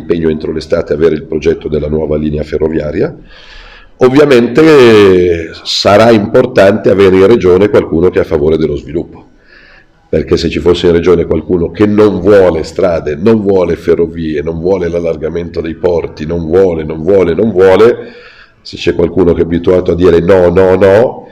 l'impegno entro l'estate a avere il progetto della nuova linea ferroviaria. Ovviamente sarà importante avere in regione qualcuno che è a favore dello sviluppo, perché se ci fosse in regione qualcuno che non vuole strade, non vuole ferrovie, non vuole l'allargamento dei porti, non vuole, se c'è qualcuno che è abituato a dire no,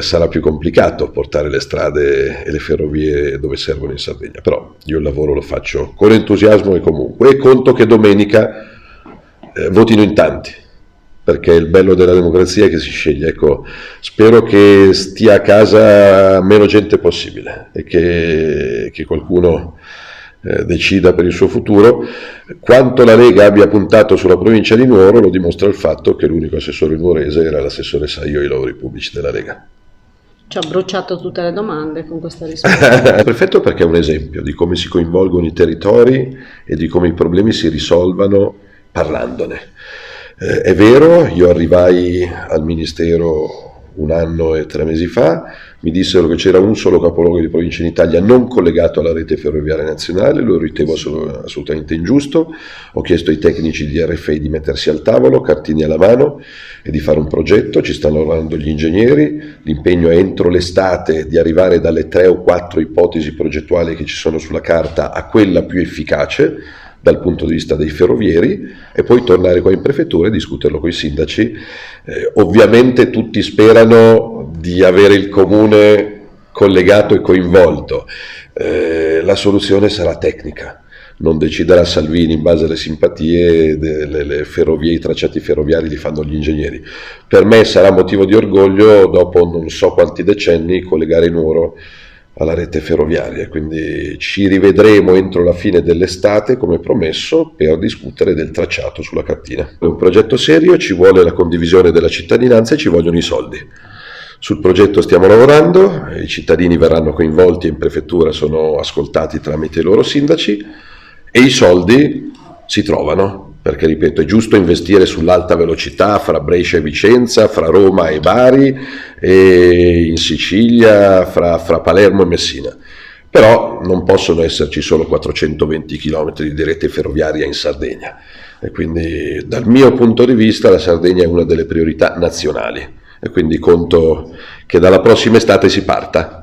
sarà più complicato portare le strade e le ferrovie dove servono in Sardegna. Però io il lavoro lo faccio con entusiasmo e comunque, e conto che domenica votino in tanti, perché il bello della democrazia è che si sceglie. Ecco, spero che stia a casa meno gente possibile e che qualcuno decida per il suo futuro. Quanto la Lega abbia puntato sulla provincia di Nuoro lo dimostra il fatto che l'unico assessore nuorese era l'assessore Saio ai lavori pubblici della Lega. Ci ha bruciato tutte le domande con questa risposta. È perfetto, perché è un esempio di come si coinvolgono i territori e di come i problemi si risolvano parlandone. È vero, io arrivai al Ministero 1 anno e 3 mesi fa, mi dissero che c'era un solo capoluogo di provincia in Italia non collegato alla rete ferroviaria nazionale, lo ritevo assolutamente ingiusto. Ho chiesto ai tecnici di RFI di mettersi al tavolo, cartini alla mano, e di fare un progetto. Ci stanno lavorando gli ingegneri, l'impegno è entro l'estate di arrivare dalle 3 o 4 ipotesi progettuali che ci sono sulla carta a quella più efficace dal punto di vista dei ferrovieri, e poi tornare qua in prefettura e discuterlo con i sindaci. Ovviamente tutti sperano di avere il comune collegato e coinvolto. La soluzione sarà tecnica, non deciderà Salvini in base alle simpatie, le ferrovie, i tracciati ferroviari li fanno gli ingegneri. Per me sarà motivo di orgoglio, dopo non so quanti decenni, collegare Nuoro alla rete ferroviaria, quindi ci rivedremo entro la fine dell'estate come promesso per discutere del tracciato sulla cartina. È un progetto serio, ci vuole la condivisione della cittadinanza e ci vogliono i soldi. Sul progetto stiamo lavorando, i cittadini verranno coinvolti e in prefettura sono ascoltati tramite i loro sindaci, e i soldi si trovano, perché ripeto, è giusto investire sull'alta velocità fra Brescia e Vicenza, fra Roma e Bari, e in Sicilia fra Palermo e Messina, però non possono esserci solo 420 km di rete ferroviaria in Sardegna, e quindi dal mio punto di vista la Sardegna è una delle priorità nazionali, e quindi conto che dalla prossima estate si parta.